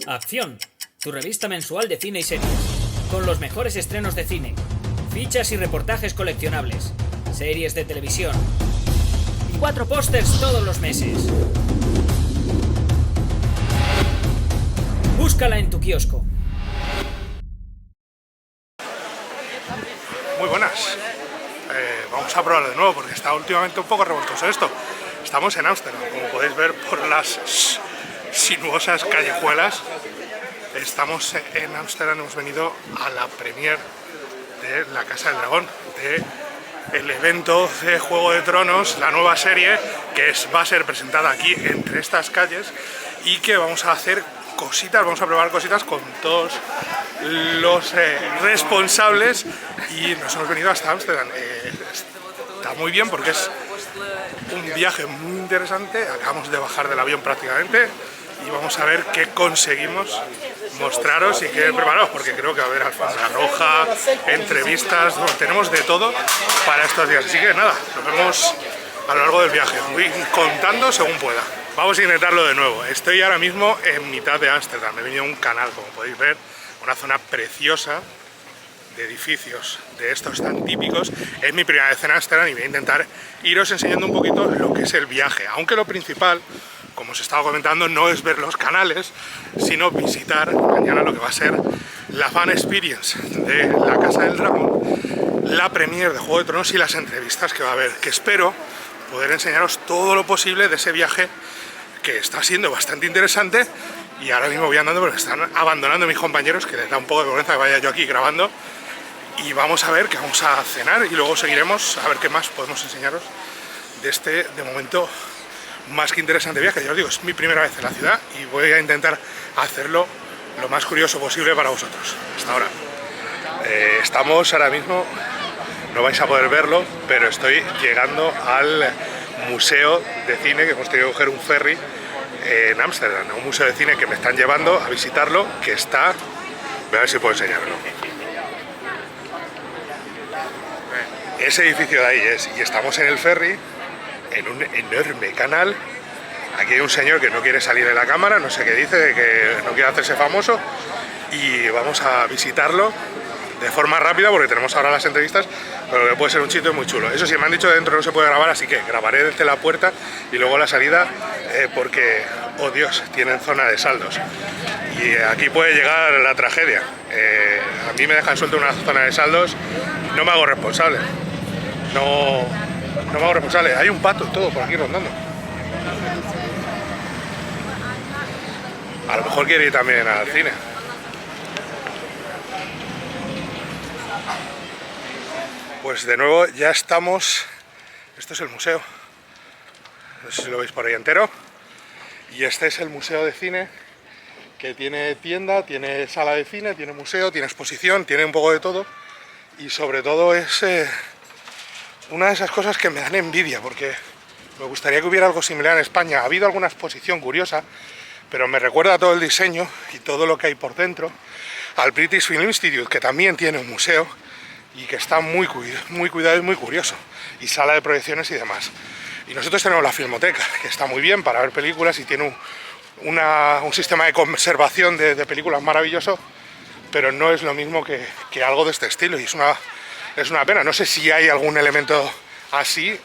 Acción, tu revista mensual de cine y series, con los mejores estrenos de cine, fichas y reportajes coleccionables, series de televisión y 4 pósters todos los meses. Búscala en tu kiosco. Muy buenas. Vamos a probar de nuevo porque está últimamente un poco revoltoso esto. Estamos en Amsterdam, como podéis ver por las sinuosas callejuelas. Estamos en Amsterdam, hemos venido a la premiere de la Casa del Dragón, del evento de Juego de Tronos, la nueva serie que va a ser presentada aquí entre estas calles y que vamos a hacer cositas, vamos a probar cositas con todos los responsables y nos hemos venido hasta Amsterdam. Está muy bien porque es un viaje muy interesante, acabamos de bajar del avión prácticamente y vamos a ver qué conseguimos mostraros y qué prepararos, porque creo que va a haber alfombra roja, entrevistas, bueno, tenemos de todo para estos días, así que nada, nos vemos a lo largo del viaje, voy contando según pueda. Vamos a intentarlo de nuevo. Estoy ahora mismo en mitad de Ámsterdam, he venido a un canal, como podéis ver, una zona preciosa de edificios de estos tan típicos. Es mi primera vez en Ámsterdam y voy a intentar iros enseñando un poquito lo que es el viaje, aunque lo principal, como os estaba comentando, no es ver los canales, sino visitar mañana lo que va a ser la fan experience de la Casa del Dragón, la premiere de Juego de Tronos y las entrevistas que va a haber, que espero poder enseñaros todo lo posible de ese viaje que está siendo bastante interesante. Y ahora mismo voy andando porque están abandonando mis compañeros, que les da un poco de vergüenza que vaya yo aquí grabando. Y vamos a ver que vamos a cenar y luego seguiremos a ver qué más podemos enseñaros de este, de momento, más que interesante viaje. Ya os digo, es mi primera vez en la ciudad y voy a intentar hacerlo lo más curioso posible para vosotros. Hasta ahora. Estamos ahora mismo, no vais a poder verlo, pero estoy llegando al museo de cine, que hemos tenido que coger un ferry en Ámsterdam, un museo de cine que me están llevando a visitarlo, que está... Voy a ver si puedo enseñarlo. Ese edificio de ahí es, y estamos en el ferry, en un enorme canal. Aquí hay un señor que no quiere salir de la cámara, no sé qué dice, que no quiere hacerse famoso, y vamos a visitarlo de forma rápida porque tenemos ahora las entrevistas, pero que puede ser un sitio muy chulo. Eso sí, me han dicho que dentro no se puede grabar, así que grabaré desde la puerta y luego la salida, porque, oh Dios, tienen zona de saldos. Y aquí puede llegar la tragedia. A mí me dejan suelto una zona de saldos, no me hago responsable. No me hago responsable. Hay un pato, todo por aquí rondando. A lo mejor quiere ir también al cine. Pues de nuevo ya estamos. Esto es el museo. No sé si lo veis por ahí entero. Y este es el museo de cine, que tiene tienda, tiene sala de cine, tiene museo, tiene exposición, tiene un poco de todo. Y sobre todo es una de esas cosas que me dan envidia, porque me gustaría que hubiera algo similar en España. Ha habido alguna exposición curiosa, pero me recuerda todo el diseño y todo lo que hay por dentro al British Film Institute, que también tiene un museo y que está muy cuidado y muy curioso, y sala de proyecciones y demás. Y nosotros tenemos la Filmoteca, que está muy bien para ver películas y tiene un sistema de conservación de películas maravilloso, pero no es lo mismo que algo de este estilo, y es una pena. No sé si hay algún elemento así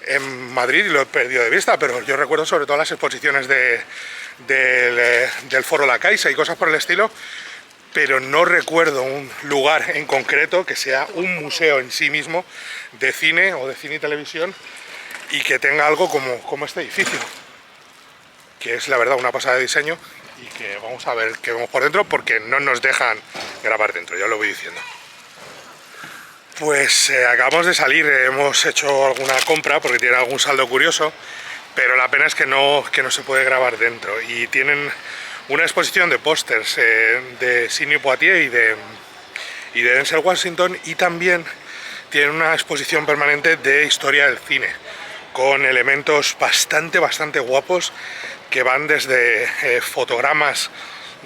en Madrid y lo he perdido de vista, pero yo recuerdo sobre todo las exposiciones del Foro La Caixa y cosas por el estilo, pero no recuerdo un lugar en concreto que sea un museo en sí mismo de cine o de cine y televisión y que tenga algo como este edificio, que es la verdad una pasada de diseño y que vamos a ver qué vemos por dentro, porque no nos dejan grabar dentro, ya lo voy diciendo. Pues acabamos de salir, hemos hecho alguna compra porque tiene algún saldo curioso, pero la pena es que no se puede grabar dentro, y tienen una exposición de pósters de Sidney Poitier y de Denzel Washington, y también tienen una exposición permanente de historia del cine, con elementos bastante guapos que van desde fotogramas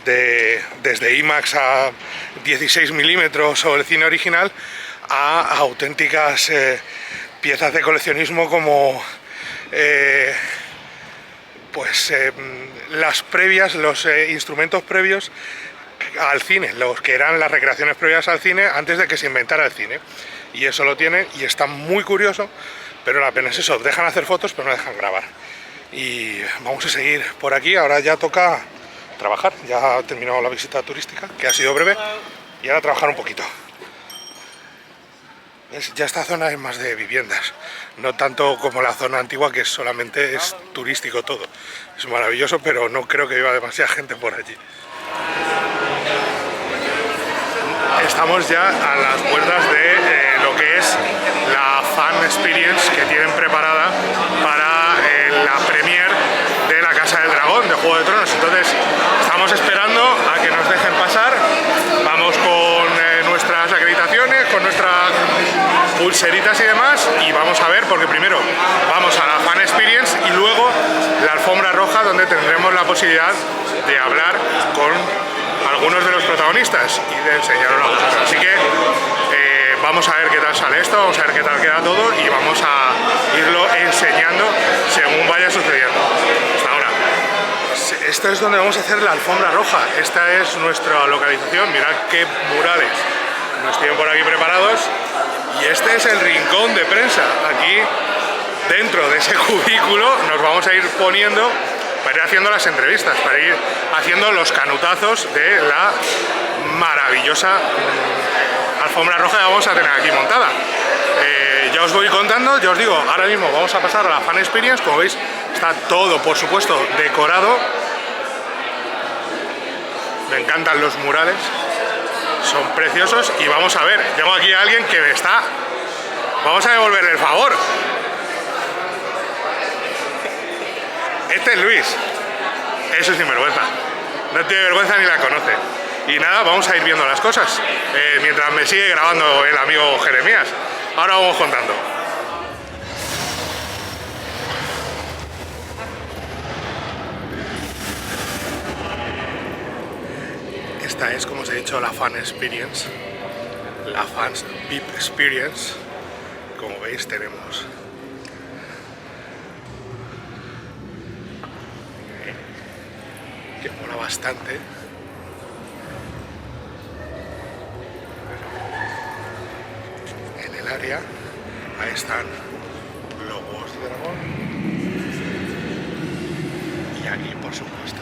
desde IMAX a 16 milímetros o el cine original a auténticas piezas de coleccionismo como las previas, los instrumentos previos al cine, los que eran las recreaciones previas al cine antes de que se inventara el cine. Y eso lo tienen y está muy curioso, pero la pena es eso, dejan hacer fotos pero no dejan grabar. Y vamos a seguir por aquí, ahora ya toca trabajar, ya ha terminado la visita turística, que ha sido breve, y ahora trabajar un poquito. ¿Ves? Ya esta zona es más de viviendas, no tanto como la zona antigua que solamente es turístico todo. Es maravilloso, pero no creo que viva demasiada gente por allí. Estamos ya a las puertas de lo que es la fan experience que tienen preparada para la premiere de la Casa del Dragón, de Juego de Tronos. Entonces estamos esperando a que nos dejen pasar. Vamos con nuestras acreditaciones, con nuestras pulseritas y demás, y vamos a ver, porque primero vamos a la fan experience y luego la alfombra roja, donde tendremos la posibilidad de hablar con algunos de los protagonistas y de enseñaros la cosa. Así que vamos a ver qué tal sale esto, vamos a ver qué tal queda todo y vamos a irlo enseñando según vaya sucediendo. Hasta ahora. Esto es donde vamos a hacer la alfombra roja. Esta es nuestra localización. Mirad qué murales nos tienen por aquí preparados. Y este es el rincón de prensa. Aquí, dentro de ese cubículo, nos vamos a ir poniendo para ir haciendo las entrevistas, para ir haciendo los canutazos de la maravillosa alfombra roja que vamos a tener aquí montada. Ya os voy contando, ya os digo, ahora mismo vamos a pasar a la fan experience. Como veis, está todo, por supuesto, decorado. Me encantan los murales, son preciosos. Y vamos a ver, tengo aquí a alguien que me está... Vamos a devolverle el favor. Este es Luis. Eso es sinvergüenza. No tiene vergüenza ni la conoce. Y nada, vamos a ir viendo las cosas mientras me sigue grabando el amigo Jeremías. Ahora vamos contando. Esta es, como os he dicho, la fan experience. La fans VIP experience. Como veis, tenemos que mola bastante. En el área, ahí están los huevos de dragón. Y aquí, por supuesto,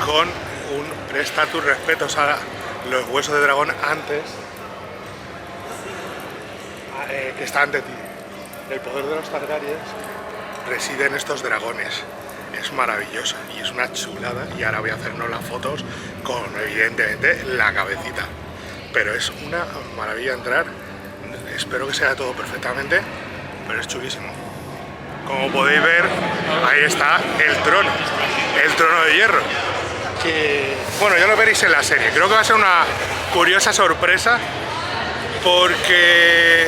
con un presta tus respetos a los huesos de dragón antes, que está ante ti. El poder de los Targaryens reside en estos dragones. Es maravilloso y es una chulada. Y ahora voy a hacernos las fotos con, evidentemente, la cabecita. Pero es una maravilla entrar. Espero que sea todo perfectamente, pero es chulísimo. Como podéis ver, ahí está el trono de hierro. Que, bueno, ya lo veréis en la serie. Creo que va a ser una curiosa sorpresa, porque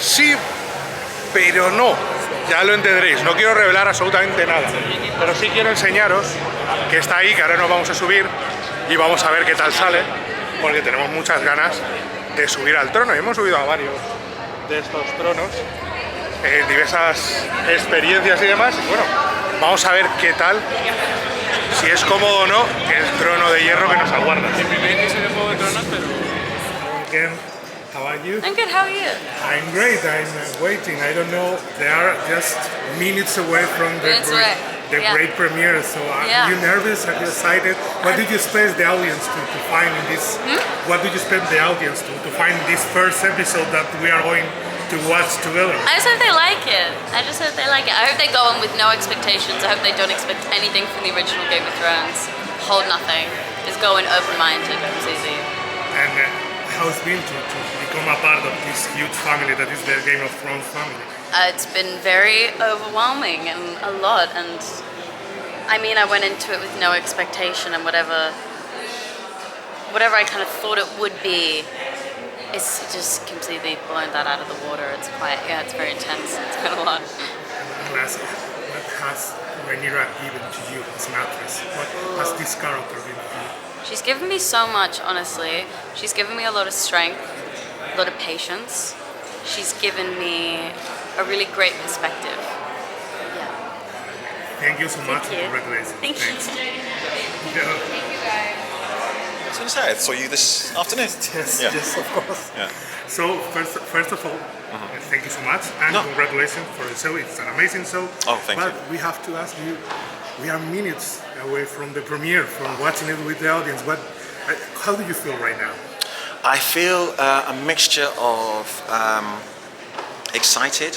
sí, pero no. Ya lo entenderéis. No quiero revelar absolutamente nada, pero sí quiero enseñaros que está ahí, que ahora nos vamos a subir y vamos a ver qué tal sale, porque tenemos muchas ganas de subir al trono. Y hemos subido a varios de estos tronos en diversas experiencias y demás. Y bueno, vamos a ver qué tal, si es cómodo o no, el trono de hierro que nos aguarda. Mi primer inicio de Juego de Tronos, pero... Again, how are you? I'm good, how are you? I'm great, I'm waiting. I don't know, they are just minutes away from the great premiere, so are you nervous? Are you excited? What did you expect the audience to find in this? What did you expect the audience to find in this first episode that we are going to watch together? I just hope they like it. I hope they go in with no expectations. I hope they don't expect anything from the original Game of Thrones. Hold nothing. Just go in open-minded completely. And how it's been to become a part of this huge family that is the Game of Thrones family? It's been very overwhelming and a lot, and I mean, I went into it with no expectation, and whatever I kind of thought it would be, it's just completely blown that out of the water. It's quite, it's very intense. It's been a lot. What has Rhaenyra given to you as an actress? What has this character given to you? She's given me so much, honestly. She's given me a lot of strength. a lot of patience. She's given me a really great perspective. Thank you so much. Thank you. Congratulations. Thank you. Yeah. So I saw you this afternoon. Yes, Yeah. yes, of course. Yeah. So first of all, thank you so much, and No. congratulations for the show. It's an amazing show. Oh, thank but you. we have to ask you. We are minutes away from the premiere, from watching it with the audience. How do you feel right now? I feel a mixture of excited,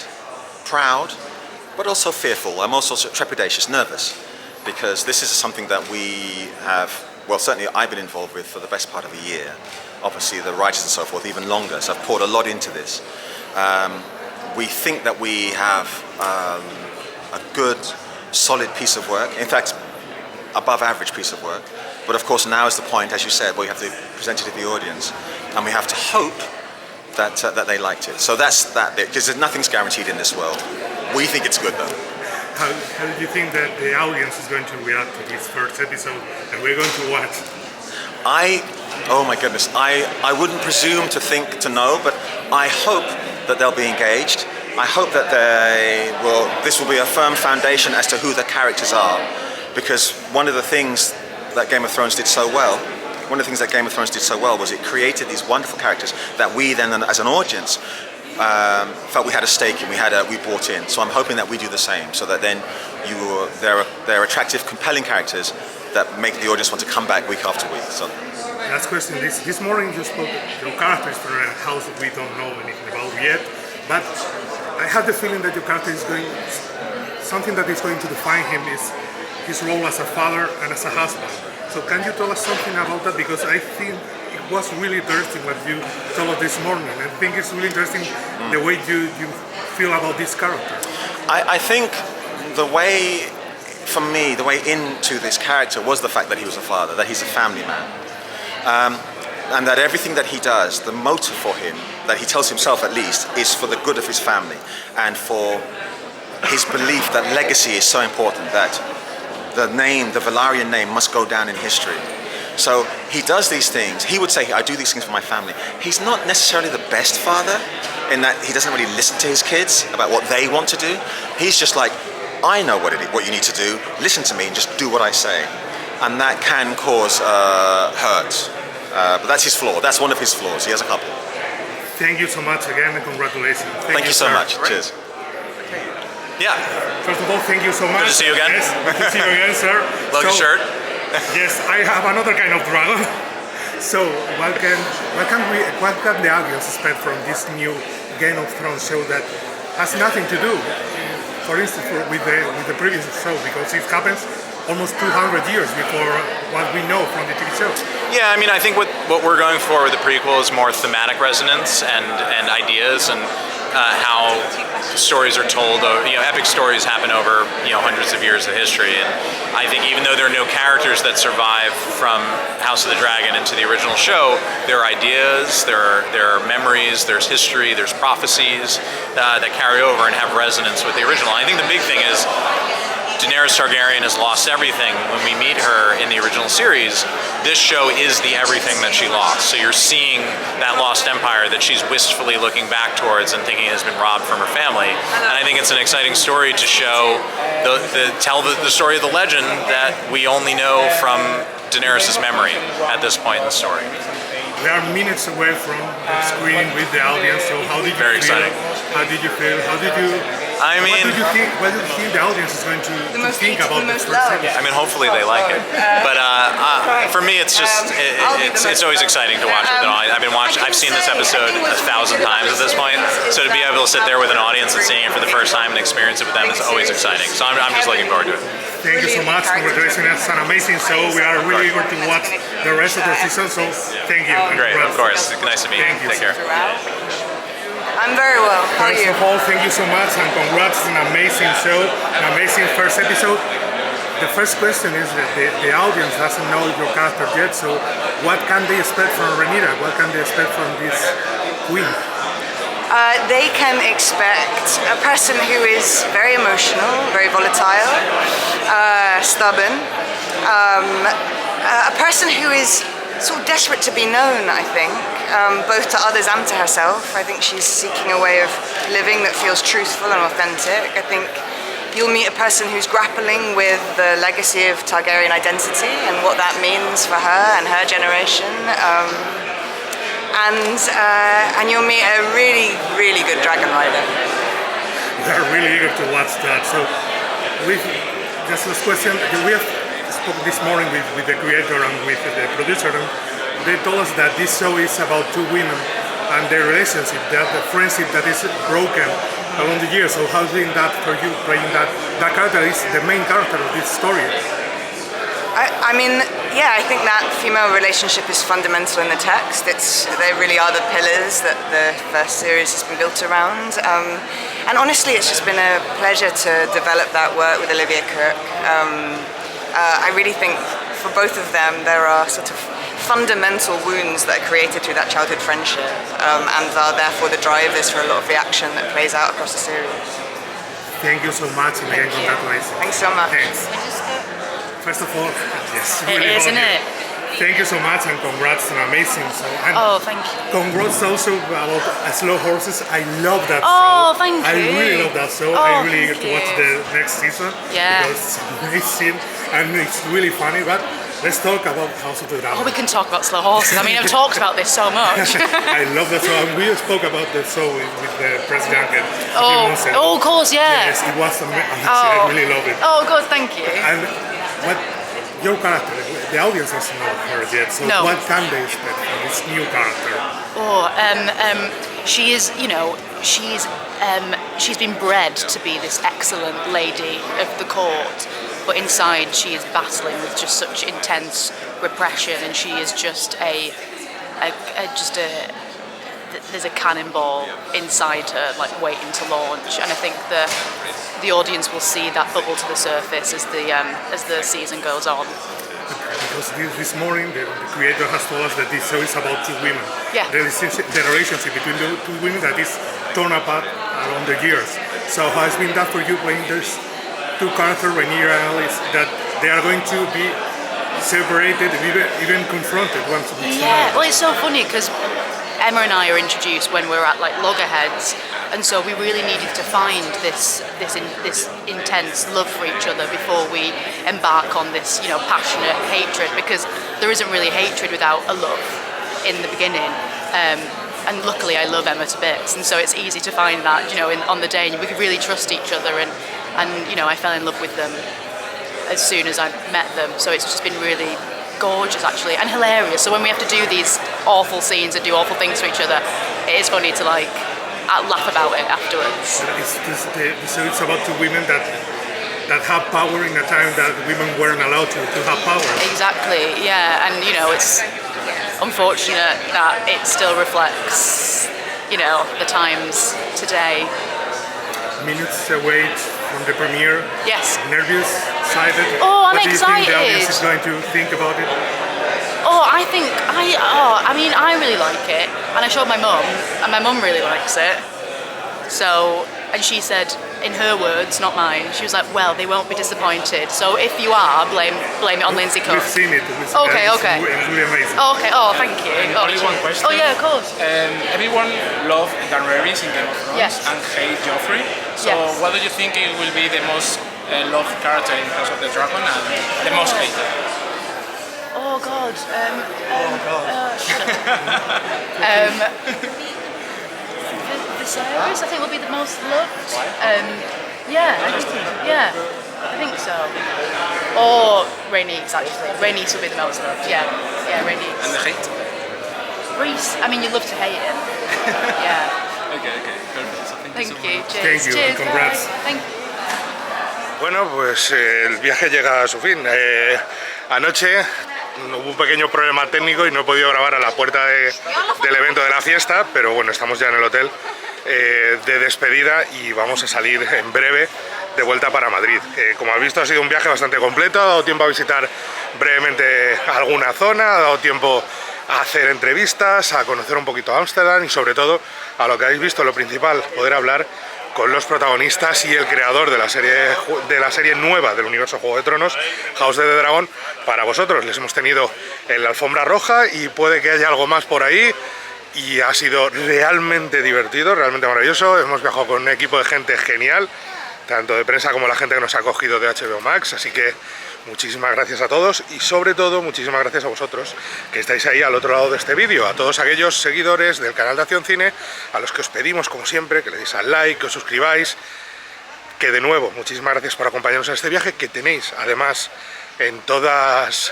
proud, but also fearful. I'm also trepidatious, nervous, because this is something that we have, well, certainly I've been involved with for the best part of a year. Obviously the writers and so forth even longer, so I've poured a lot into this. We think that we have a good, solid piece of work, in fact, above average piece of work. But of course now is the point, as you said, where we have to present it to the audience, and we have to hope that they liked it. So that's that bit, because nothing's guaranteed in this world. We think it's good though. How do you think that the audience is going to react to this first episode that we're going to watch? Oh my goodness, I wouldn't presume to think to know, but I hope that they'll be engaged. I hope that this will be a firm foundation as to who the characters are, because one of the things that Game of Thrones did so well was it created these wonderful characters that we then, as an audience, felt we had a stake in, we bought in. So I'm hoping that we do the same, so that then they're attractive, compelling characters that make the audience want to come back week after week. So. Last question. This morning you spoke your characters from a house that we don't know anything about yet, but I have the feeling that your character is something that is going to define him is his role as a father and as a husband. So can you tell us something about that? Because I think it was really interesting what you told us this morning. I think it's really interesting the way you feel about this character. I think the way, for me, the way into this character was the fact that he was a father, that he's a family man. And that everything that he does, the motive for him, that he tells himself at least, is for the good of his family and for his belief that legacy is so important, that the Velaryon name must go down in history. So he does these things. He would say, I do these things for my family. He's not necessarily the best father in that he doesn't really listen to his kids about what they want to do. He's just like, I know what you need to do. Listen to me and just do what I say. And that can cause hurt. But that's his flaw. That's one of his flaws. He has a couple. Thank you so much again and congratulations. Thank you so much. Cheers. Yeah. First of all, thank you so much. Good to see you again. Yes, good to see you again, sir. Love your shirt. Yes, I have another kind of dragon. So, what can the audience expect from this new Game of Thrones show that has nothing to do, for instance, with the previous show, because it happens almost 200 years before what we know from the TV show. Yeah, I mean, I think what we're going for with the prequel is more thematic resonance and ideas and how stories are told. Epic stories happen over hundreds of years of history, and I think even though there are no characters that survive from House of the Dragon into the original show, there are ideas, there are memories, there's history, there's prophecies that carry over and have resonance with the original. I think the big thing is Daenerys Targaryen has lost everything. When we meet her in the original series, this show is the everything that she lost. So you're seeing that lost empire that she's wistfully looking back towards and thinking has been robbed from her family. And I think it's an exciting story to show, tell the story of the legend that we only know from Daenerys' memory at this point in the story. We are minutes away from the screen with the audience, so how did you Very feel? exciting. How did you feel? What do you think the audience is going to think about this first episode? I mean, hopefully they like it. But for me, it's just it's always exciting to watch with an audience. I've seen this episode 1,000 times at this point. So to be able to sit there with an audience and seeing it for the first time and experience it with them is always exciting. So I'm just looking forward to it. Thank you so much. Congratulations. It's an amazing show. We are really eager to watch the rest of the season. So thank you. Great, of course. Nice to meet you. Thank you. Take care. I'm very well. How are First you? of all, thank you so much and congrats. It's an amazing show, an amazing first episode. The first question is that the audience doesn't know your character yet, so what can they expect from Rhaenyra? What can they expect from this queen? They can expect a person who is very emotional, very volatile, stubborn, a person who is sort of desperate to be known, I think. both to others and to herself. I think she's seeking a way of living that feels truthful and authentic. I think you'll meet a person who's grappling with the legacy of Targaryen identity and what that means for her and her generation. And you'll meet a really, really good dragon rider. We are really eager to watch that. So, just last question. We have spoke this morning with the creator and with the producer, and they told us that this show is about two women and their relationship, that the friendship that is broken along the years. So how's been that for you, playing that character is the main character of this story? I mean, yeah, I think that female relationship is fundamental in the text. They really are the pillars that the first series has been built around. And honestly, it's just been a pleasure to develop that work with Olivia Cook. I really think for both of them, there are sort of fundamental wounds that are created through that childhood friendship, and are therefore the drivers for a lot of the action that plays out across the series. Thank you so much, and again, congratulations. Thanks so much. Thanks. First of all, yes, it is, isn't it? Thank you so much, and congrats on amazing show. And oh, thank you. Congrats also about Slow Horses. I love that show. Oh, thank you. I really love that show. I'm really eager to watch the next season. Yeah. Because it's amazing and it's really funny. But let's talk about House of the Dragon. Oh, we can talk about Slow Horses. I mean, I've talked about this so much. I love that show. And we spoke about the show with the press junket. Oh, of course, yeah. Yes, it was amazing. I really love it. Oh, good, thank you. And what your character, the audience has not heard yet, so no. What can they expect from this new character? She is, you know, she's been bred to be this excellent lady of the court, but inside she is battling with just such intense repression, and she is just there's a cannonball inside her, like waiting to launch, and I think the audience will see that bubble to the surface as the season goes on. Because this morning the creator has told us that this show is about two women. Yeah. The relationship between the two women that is torn apart along the years. So how has been that for you, playing those two characters, Rhaenyra and Alice, that they are going to be separated, even confronted once with each other? Well, it's so funny because Emma and I are introduced when we're at like loggerheads, and so we really needed to find this intense love for each other before we embark on this, you know, passionate hatred, because there isn't really hatred without a love in the beginning. And luckily I love Emma to bits, and so it's easy to find that, you know, on the day, and we could really trust each other, and you know, I fell in love with them as soon as I met them, so it's just been really gorgeous actually, and hilarious. So when we have to do these awful scenes and do awful things to each other, it is funny to like laugh about it afterwards. So it's about two women that have power in a time that women weren't allowed to have power. Exactly, yeah, and you know, it's unfortunate that it still reflects, you know, the times today. Minutes away from the premiere. Yes. Nervous, excited. Oh, I'm excited. What do you think the audience is excited. going to think about it? I mean, I really like it, and I showed my mum, and my mum really likes it. So, and she said, in her words, not mine, she was like, well, they won't be disappointed. So if you are, blame it on Lindsay Cook. We've seen it. Okay. It's really amazing. Oh, okay, oh, thank you. Only one question. Oh, yeah, of course. Everyone loved Daenerys in Game of Thrones, yes, and hate Joffrey. So yes, what do you think it will be the most loved character in House of the Dragon and the most hated? Oh, God. Viserys, I think, will be the most loved. I think so. Or Rhaenys, actually. Rhaenys will be the most loved. Yeah, Rhaenys. And the hate? Rhys, I mean, you love to hate him. Yeah. Okay, perfect. So Thank so you. much. Cheers. Thank you. Cheers. Congrats. Bye. Thank you. Bueno, pues el viaje llega a su fin. Anoche hubo un pequeño problema técnico y no he podido grabar a la puerta del evento de la fiesta, pero bueno, estamos ya en el hotel de despedida y vamos a salir en breve de vuelta para Madrid. Como habéis visto, ha sido un viaje bastante completo, ha dado tiempo a visitar brevemente alguna zona, ha dado tiempo a hacer entrevistas, a conocer un poquito Amsterdam y sobre todo, a lo que habéis visto, lo principal, poder hablar con los protagonistas y el creador de la serie nueva del universo Juego de Tronos, House of the Dragón, para vosotros. Les hemos tenido en la alfombra roja y puede que haya algo más por ahí y ha sido realmente divertido, realmente maravilloso. Hemos viajado con un equipo de gente genial, tanto de prensa como la gente que nos ha acogido de HBO Max, así que muchísimas gracias a todos y sobre todo muchísimas gracias a vosotros que estáis ahí al otro lado de este vídeo, a todos aquellos seguidores del canal de Acción Cine, a los que os pedimos como siempre que le deis al like, que os suscribáis, que de nuevo muchísimas gracias por acompañarnos en este viaje, que tenéis además en todas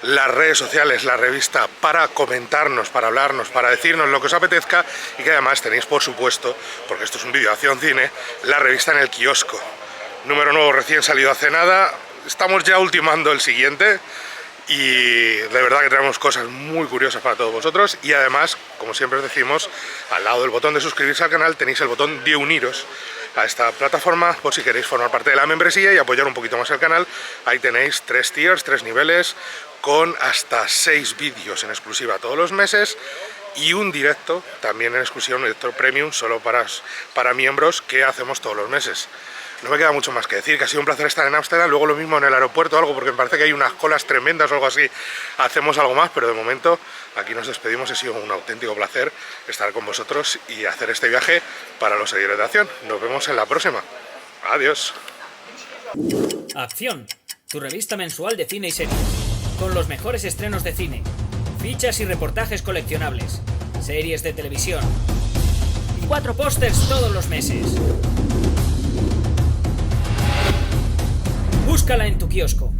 las redes sociales, la revista, para comentarnos, para hablarnos, para decirnos lo que os apetezca, y que además tenéis, por supuesto, porque esto es un vídeo de Acción Cine, la revista en el kiosco. Número nuevo recién salido hace nada, estamos ya ultimando el siguiente y de verdad que tenemos cosas muy curiosas para todos vosotros, y además, como siempre os decimos, al lado del botón de suscribirse al canal tenéis el botón de uniros a esta plataforma por si queréis formar parte de la membresía y apoyar un poquito más el canal. Ahí tenéis 3 tiers, 3 niveles, con hasta 6 vídeos en exclusiva todos los meses y un directo también en exclusiva, un directo premium solo para miembros, que hacemos todos los meses. No me queda mucho más que decir, que ha sido un placer estar en Amsterdam, luego lo mismo en el aeropuerto o algo, porque me parece que hay unas colas tremendas o algo así, hacemos algo más, pero de momento aquí nos despedimos. Ha sido un auténtico placer estar con vosotros y hacer este viaje para los seguidores de Acción. Nos vemos en la próxima. Adiós. Acción, tu revista mensual de cine y series, con los mejores estrenos de cine, fichas y reportajes coleccionables, series de televisión y 4 pósters todos los meses. Búscala en tu kiosco.